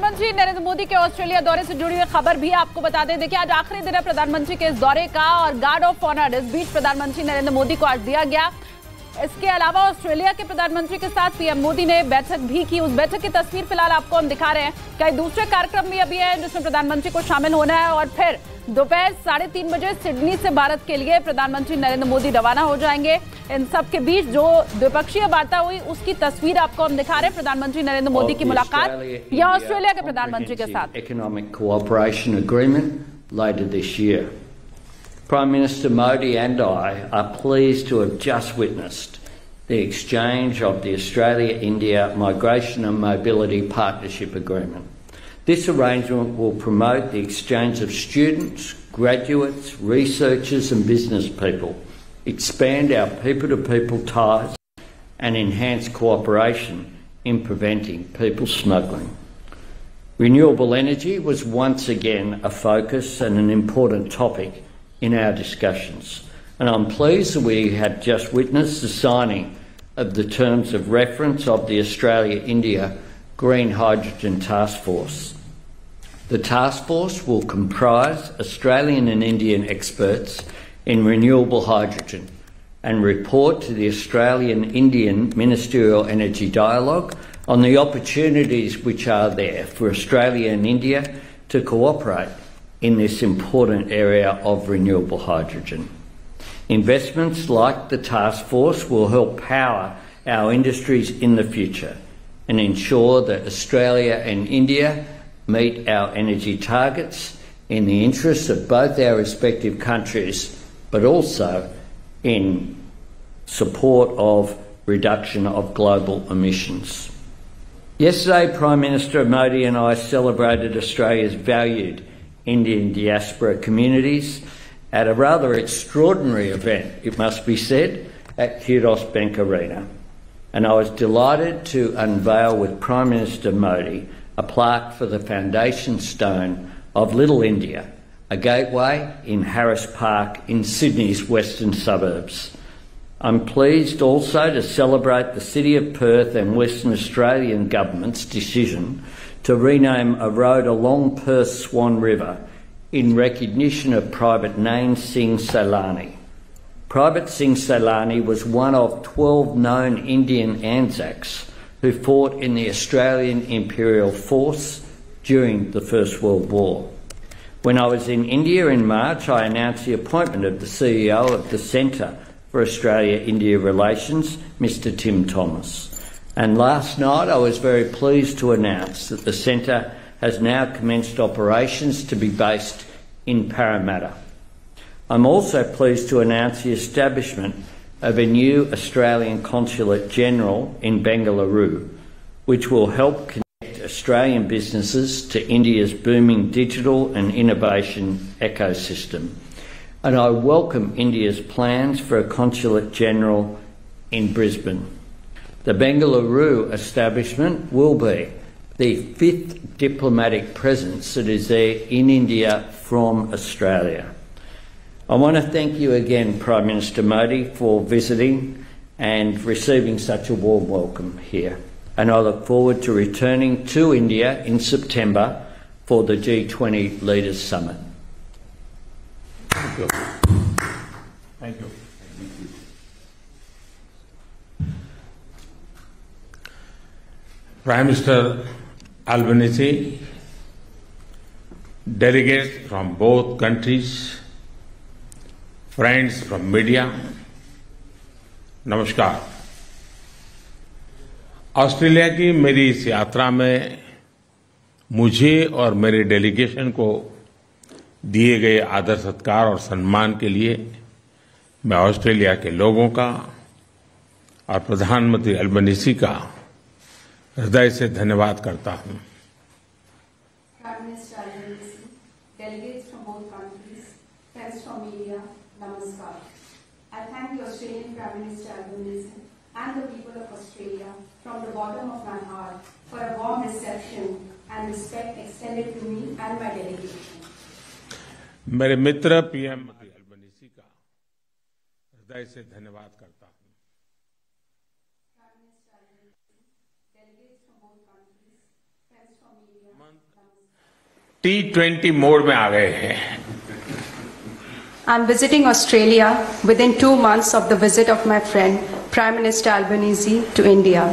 प्रधानमंत्री नरेंद्र मोदी के ऑस्ट्रेलिया दौरे से जुड़ी हुई खबर भी आपको बता दें। देखिए, आज आखिरी दिन है प्रधानमंत्री के इस दौरे का और गार्ड ऑफ ऑनर इस बीच प्रधानमंत्री नरेंद्र मोदी को आज दिया गया। इसके अलावा ऑस्ट्रेलिया के प्रधानमंत्री के साथ पीएम मोदी ने बैठक भी की। उस बैठक की तस्वीर फिलहाल आपको हम दिखा रहे हैं। कई दूसरे कार्यक्रम भी अभी है जिसमें प्रधानमंत्री को शामिल होना है और फिर दोपहर 3:30 बजे सिडनी से भारत के लिए प्रधानमंत्री नरेंद्र मोदी रवाना हो जाएंगे। इन सब के बीच जो द्विपक्षीय वार्ता हुई उसकी तस्वीर आपको हम दिखा रहे हैं। प्रधानमंत्री नरेंद्र मोदी की मुलाकात या ऑस्ट्रेलिया के प्रधानमंत्री के साथ। Economic cooperation agreement later this year. Prime Minister Modi and I are pleased to have just witnessed the exchange of the Australia-India Migration and Mobility Partnership Agreement. This arrangement will promote the exchange of students, graduates, researchers and business people, expand our people-to-people ties and enhance cooperation in preventing people smuggling. Renewable energy was once again a focus and an important topic in our discussions, and I'm pleased that we have just witnessed the signing of the terms of reference of the Australia-India Green Hydrogen Task Force. The task force will comprise Australian and Indian experts in renewable hydrogen and report to the Australian-Indian Ministerial Energy Dialogue on the opportunities which are there for Australia and India to cooperate in this important area of renewable hydrogen. Investments like the task force will help power our industries in the future and ensure that Australia and India meet our energy targets in the interests of both our respective countries, but also in support of reduction of global emissions. Yesterday, Prime Minister Modi and I celebrated Australia's valued Indian diaspora communities at a rather extraordinary event, it must be said, at Kudos Bank Arena. And I was delighted to unveil with Prime Minister Modi a plaque for the foundation stone of Little India, a gateway in Harris Park in Sydney's western suburbs. I'm pleased also to celebrate the City of Perth and Western Australian government's decision to rename a road along Perth's Swan River in recognition of Private Nain Singh Sailani. Private Singh Sailani was one of 12 known Indian Anzacs who fought in the Australian Imperial Force during the First World War. When I was in India in March, I announced the appointment of the CEO of the Centre for Australia-India Relations, Mr Tim Thomas. And last night I was very pleased to announce that the centre has now commenced operations to be based in Parramatta. I'm also pleased to announce the establishment of a new Australian Consulate General in Bengaluru, which will help connect Australian businesses to India's booming digital and innovation ecosystem. And I welcome India's plans for a Consulate General in Brisbane. The Bengaluru establishment will be the 5th diplomatic presence that is there in India from Australia. I want to thank you again, Prime Minister Modi, for visiting and receiving such a warm welcome here. And I look forward to returning to India in September for the G20 Leaders Summit. Thank you. Thank you. Prime Minister Albanese, delegates from both countries, friends from media, नमस्कार। Australia की मेरी इस यात्रा में मुझे और मेरे delegation को दिए गए आदर सत्कार और सम्मान के लिए मैं ऑस्ट्रेलिया के लोगों का और प्रधानमंत्री अल्बनीसी का हृदय से धन्यवाद करता हूं। Prime Minister Albanese, delegates from both countries, friends from media, namaskar. I thank the Australian Prime Minister Albanese and the people of Australia from the bottom of my heart for a warm reception and respect extended to me and my delegation. मेरे मित्र PM Albanese का हृदय से धन्यवाद करता हूं। Prime Minister Albanese, delegates from both countries, friends from media, T20 mode में आ गए हैं। I'm visiting Australia within 2 months of the visit of my friend, Prime Minister Albanese, to India.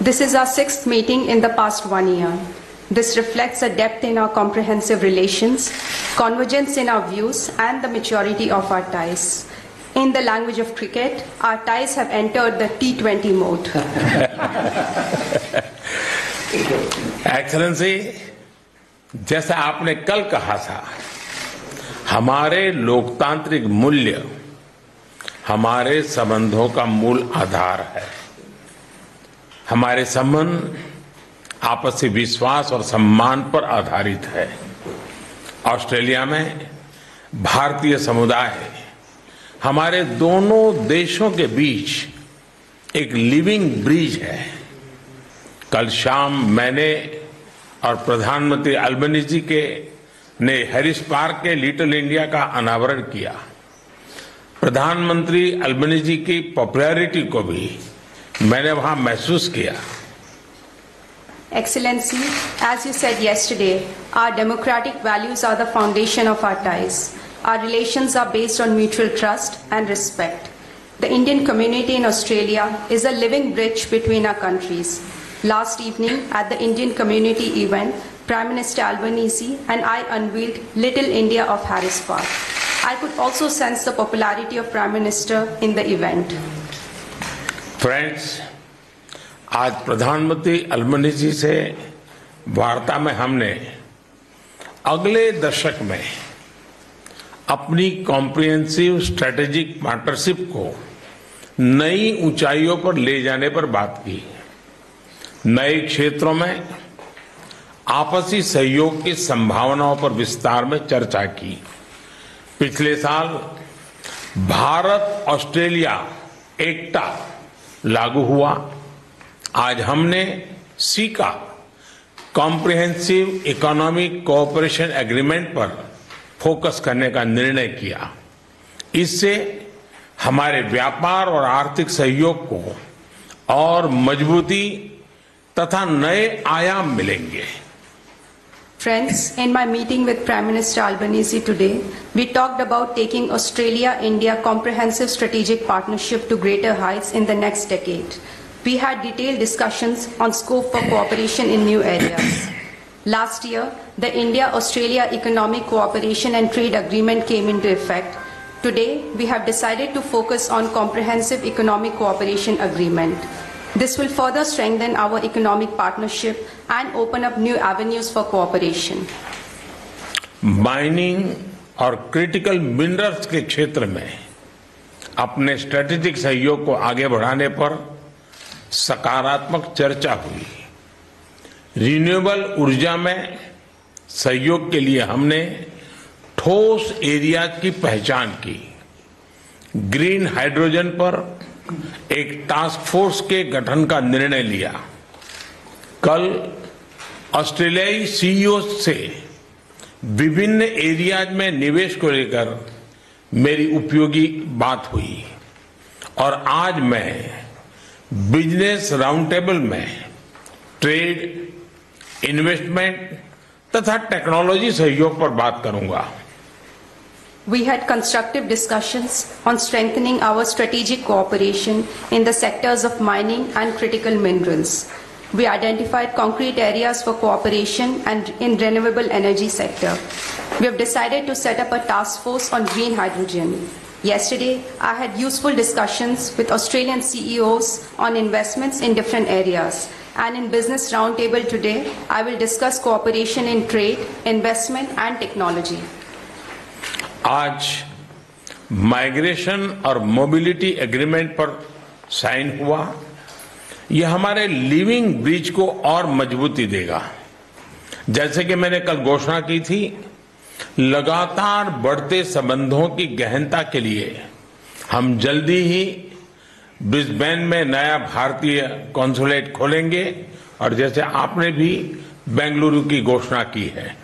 This is our 6th meeting in the past 1 year. This reflects a depth in our comprehensive relations, convergence in our views, and the maturity of our ties. In the language of cricket, our ties have entered the T20 mode. Excellency, जैसा आपने कल कहा था, हमारे लोकतांत्रिक मूल्य हमारे संबंधों का मूल आधार है। हमारे संबंध आपसी विश्वास और सम्मान पर आधारित है। ऑस्ट्रेलिया में भारतीय समुदाय हमारे दोनों देशों के बीच एक लिविंग ब्रिज है। कल शाम मैंने और प्रधानमंत्री अल्बनीजी ने हैरिस पार्क के लिटिल इंडिया का अनावरण किया। प्रधानमंत्री अल्बनीजी की पॉपुलैरिटी को भी मैंने वहां महसूस किया। Excellency, as you said yesterday, our democratic values are the foundation of our ties. Our relations are based on mutual trust and respect. The Indian community in Australia is a living bridge between our countries. Last evening, at the Indian community event, Prime Minister Albanese and I unveiled Little India of Harris Park. I could also sense the popularity of Prime Minister in the event. Friends, आज प्रधानमंत्री Albanese से वार्ता में हमने अगले दशक में अपनी कॉम्प्रिहेंसिव स्ट्रेटेजिक पार्टनरशिप को नई ऊंचाइयों पर ले जाने पर बात की। नए क्षेत्रों में आपसी सहयोग की संभावनाओं पर विस्तार में चर्चा की। पिछले साल भारत ऑस्ट्रेलिया एकता लागू हुआ। आज हमने caeca comprehensive economic cooperation agreement पर फोकस करने का निर्णय किया। इससे हमारे व्यापार और आर्थिक सहयोग को और मजबूती तथा नए आयाम मिलेंगे। Friends, in my meeting with Prime Minister Albanese today, we talked about taking Australia-India comprehensive strategic partnership to greater heights in the next decade. We had detailed discussions on scope for cooperation in new areas. Last year, the India-Australia Economic Cooperation and Trade Agreement came into effect. Today, we have decided to focus on Comprehensive Economic Cooperation Agreement. This will further strengthen our economic partnership and open up new avenues for cooperation. Mining और critical minerals के क्षेत्र में अपने strategic सहयोग को आगे बढ़ाने पर सकारात्मक चर्चा हुई। रिन्यूएबल ऊर्जा में सहयोग के लिए हमने ठोस एरिया की पहचान की। ग्रीन हाइड्रोजन पर एक टास्क फोर्स के गठन का निर्णय लिया। कल ऑस्ट्रेलियाई सीईओ से विभिन्न एरियाज में निवेश को लेकर मेरी उपयोगी बात हुई और आज मैं बिजनेस राउंड टेबल में ट्रेड, इन्वेस्टमेंट तथा टेक्नोलॉजी सहयोग पर बात करूंगा। We had constructive discussions on strengthening our strategic cooperation in the sectors of mining and critical minerals. We identified concrete areas for cooperation and in renewable energy sector. We have decided to set up a task force on green hydrogen. Yesterday, I had useful discussions with Australian CEOs on investments in different areas. And in Business Roundtable today, I will discuss cooperation in trade, investment and technology. आज migration और mobility agreement पर sign हुआ। यह हमारे living bridge को और मजबूती देगा। जैसे कि मैंने कल घोषणा की थी, लगातार बढ़ते संबंधों की गहनता के लिए हम जल्दी ही ब्रिस्बेन में नया भारतीय कॉन्सुलेट खोलेंगे और जैसे आपने भी बेंगलुरु की घोषणा की है।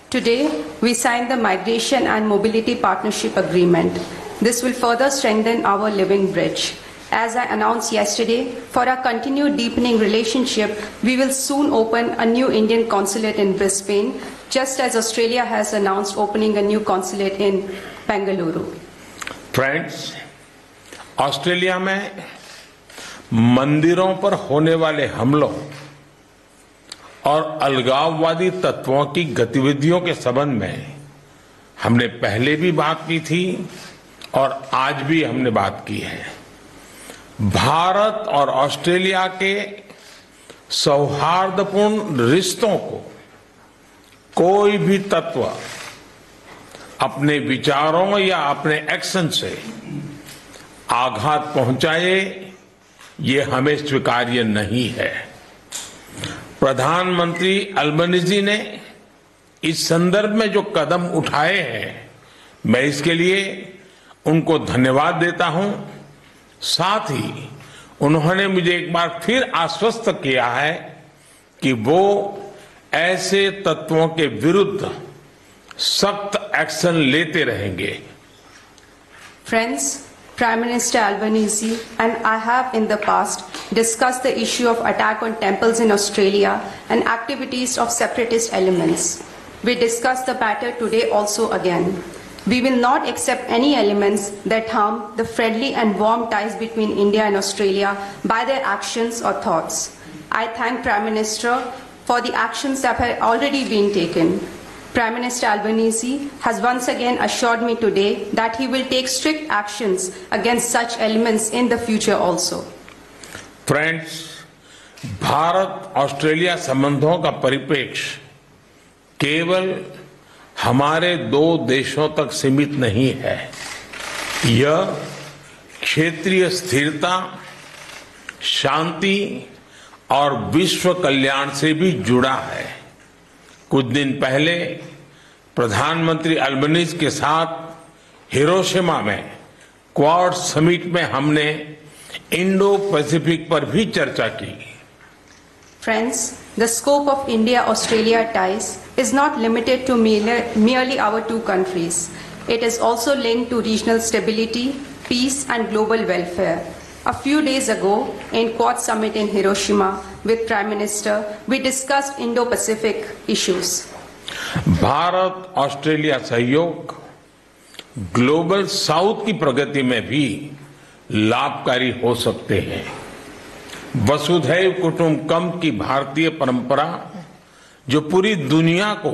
Today, we signed the Migration and Mobility Partnership Agreement. This will further strengthen our living bridge. As I announced yesterday, for our continued deepening relationship, we will soon open a new Indian consulate in Brisbane, just as Australia has announced opening a new consulate in Bengaluru. Friends, Australia में मंदिरों पर होने वाले हमलों और अलगाववादी तत्वों की गतिविधियों के संबंध में हमने पहले भी बात की थी और आज भी हमने बात की है। भारत और ऑस्ट्रेलिया के सौहार्दपूर्ण रिश्तों को कोई भी तत्व अपने विचारों या अपने एक्शन से आघात पहुंचाए, ये हमें स्वीकार्य नहीं है। प्रधानमंत्री अल्बनीज़ी ने इस संदर्भ में जो कदम उठाए हैं, मैं इसके लिए उनको धन्यवाद देता हूं। साथ ही उन्होंने मुझे एक बार फिर आश्वस्त किया है कि वो ऐसे तत्वों के विरुद्ध सख्त एक्शन लेते रहेंगे। Friends, Prime Minister Albanese and I have in the past discussed the issue of attack on temples in Australia and activities of separatist elements. We discussed the matter today also again. We will not accept any elements that harm the friendly and warm ties between India and Australia by their actions or thoughts. I thank Prime Minister for the actions that have already been taken. Prime Minister Albanese has once again assured me today that he will take strict actions against such elements in the future also. Friends, Bharat Australia संबंधों का परिप्रेक्ष्य केवल हमारे दो देशों तक सीमित नहीं है। यह क्षेत्रीय स्थिरता, शांति और विश्व कल्याण से भी जुड़ा है। कुछ दिन पहले प्रधानमंत्री अल्बनीज़ के साथ हिरोशिमा में क्वाड समिट में हमने इंडो पैसिफिक पर भी चर्चा की। Friends, the scope of India-Australia ties is not limited to merely our two countries. It is also linked to regional stability, peace and global welfare. A few days ago, in Quad Summit in Hiroshima with Prime Minister, we discussed Indo-Pacific issues. Bharat Australia सहयोग global south की प्रगति में भी लाभकारी हो सकते हैं। वसुधैव कुटुंबकम की भारतीय परंपरा, जो पूरी दुनिया को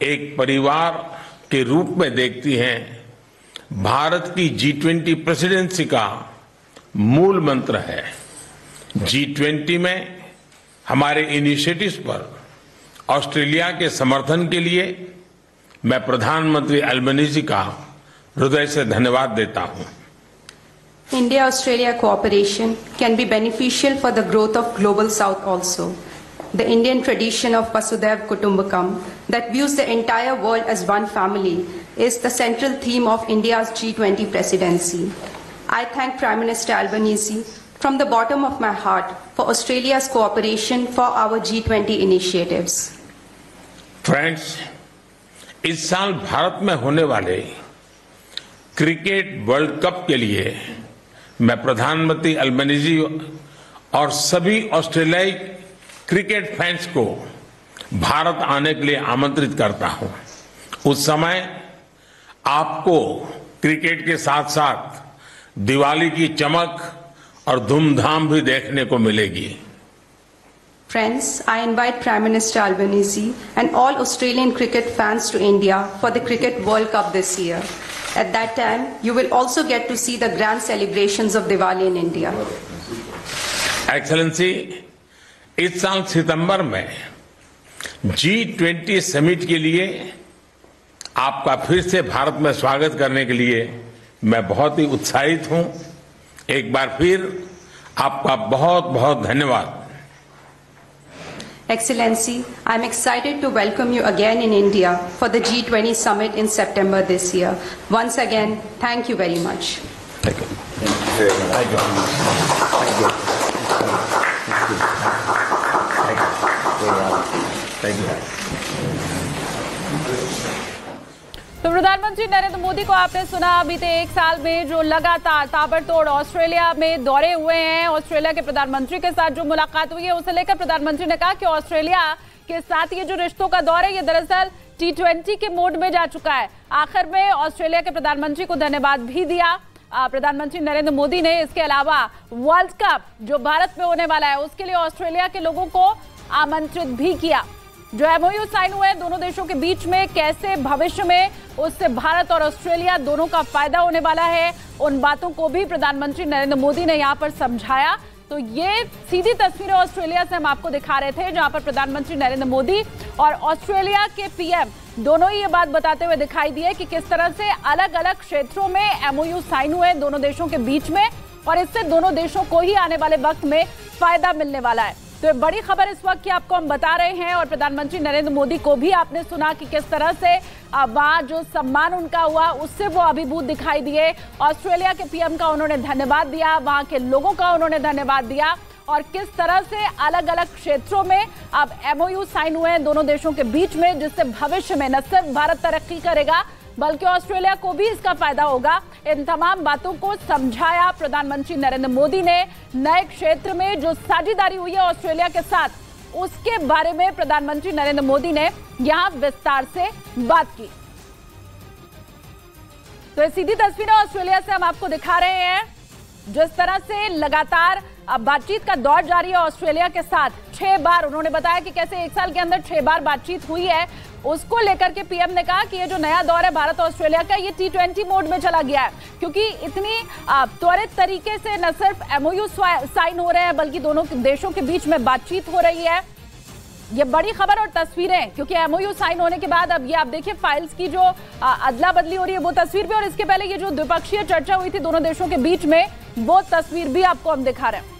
एक परिवार के रूप में देखती है, भारत की G20 प्रेसिडेंसी का मूल मंत्र है। G20 में हमारे इनिशिएटिव्स पर ऑस्ट्रेलिया के समर्थन के लिए मैं प्रधानमंत्री अल्बनीज़ी का हृदय से धन्यवाद देता हूं। India-Australia cooperation can be beneficial for the growth of Global South also. The Indian tradition of Vasudhaiv Kutumbakam that views the entire world as one family is the central theme of India's G20 presidency. I thank Prime Minister Albanese from the bottom of my heart for Australia's cooperation for our G20 initiatives. Friends, इस साल भारत में होने वाले cricket world cup के लिए मैं प्रधानमंत्री Albanese और सभी ऑस्ट्रेलियाई क्रिकेट फैंस को भारत आने के लिए आमंत्रित करता हूं। उस समय आपको क्रिकेट के साथ साथ दिवाली की चमक और धूमधाम भी देखने को मिलेगी। Friends, I invite Prime Minister Albanese and all Australian cricket fans to India for the Cricket World Cup this year. At that time, you will also get to see the grand celebrations of Diwali in India. Excellency, इस साल सितंबर में G20 summit के लिए आपका फिर से भारत में स्वागत करने के लिए मैं बहुत ही उत्साहित हूं। एक बार फिर आपका बहुत बहुत धन्यवाद। Excellency, I am excited to welcome you again in India for the G20 summit in September this year. Once again, thank you very much. Thank you. Thank you. Thank you. Thank you. तो प्रधानमंत्री नरेंद्र मोदी को आपने सुना, बीते एक साल में जो लगातार ताबड़तोड़ ऑस्ट्रेलिया में दौरे हुए हैं, ऑस्ट्रेलिया के प्रधानमंत्री के साथ जो मुलाकात हुई है उसे लेकर प्रधानमंत्री ने कहा कि ऑस्ट्रेलिया के साथ ये जो रिश्तों का दौर है ये दरअसल T20 के मोड में जा चुका है। आखिर में ऑस्ट्रेलिया के प्रधानमंत्री को धन्यवाद भी दिया प्रधानमंत्री नरेंद्र मोदी ने। इसके अलावा वर्ल्ड कप जो भारत में होने वाला है उसके लिए ऑस्ट्रेलिया के लोगों को आमंत्रित भी किया। जो MOU साइन हुए हैं दोनों देशों के बीच में, कैसे भविष्य में उससे भारत और ऑस्ट्रेलिया दोनों का फायदा होने वाला है, उन बातों को भी प्रधानमंत्री नरेंद्र मोदी ने यहां पर समझाया। तो ये सीधी तस्वीरें ऑस्ट्रेलिया से हम आपको दिखा रहे थे, जहां पर प्रधानमंत्री नरेंद्र मोदी और ऑस्ट्रेलिया के PM दोनों ही ये बात बताते हुए दिखाई दिए कि किस तरह से अलग अलग क्षेत्रों में MOU साइन हुए हैं दोनों देशों के बीच में, और इससे दोनों देशों को ही आने वाले वक्त में फायदा मिलने वाला है। तो ये बड़ी खबर इस वक्त की आपको हम बता रहे हैं, और प्रधानमंत्री नरेंद्र मोदी को भी आपने सुना कि किस तरह से वहां जो सम्मान उनका हुआ उससे वो अभिभूत दिखाई दिए। ऑस्ट्रेलिया के PM का उन्होंने धन्यवाद दिया, वहां के लोगों का उन्होंने धन्यवाद दिया, और किस तरह से अलग अलग क्षेत्रों में अब MOU साइन हुए हैं दोनों देशों के बीच में, जिससे भविष्य में न सिर्फ भारत तरक्की करेगा बल्कि ऑस्ट्रेलिया को भी इसका फायदा होगा। इन तमाम बातों को समझाया प्रधानमंत्री नरेंद्र मोदी ने। नए क्षेत्र में जो साझेदारी हुई है ऑस्ट्रेलिया के साथ, उसके बारे में प्रधानमंत्री नरेंद्र मोदी ने यहां विस्तार से बात की। तो ये सीधी तस्वीरें ऑस्ट्रेलिया से हम आपको दिखा रहे हैं, जिस तरह से लगातार अब बातचीत का दौर जारी है ऑस्ट्रेलिया के साथ। 6 बार उन्होंने बताया कि कैसे एक साल के अंदर 6 बार बातचीत हुई है, उसको लेकर के PM ने कहा कि ये जो नया दौर है भारत ऑस्ट्रेलिया का, ये T20 मोड में चला गया है, क्योंकि इतनी त्वरित तरीके से न सिर्फ MOU साइन हो रहे हैं बल्कि दोनों देशों के बीच में बातचीत हो रही है। ये बड़ी खबर और तस्वीरें, क्योंकि MOU साइन होने के बाद अब ये आप देखिए फाइल्स की जो अदला बदली हो रही है वो तस्वीर भी, और इसके पहले ये जो द्विपक्षीय चर्चा हुई थी दोनों देशों के बीच में वो तस्वीर भी आपको हम दिखा रहे हैं।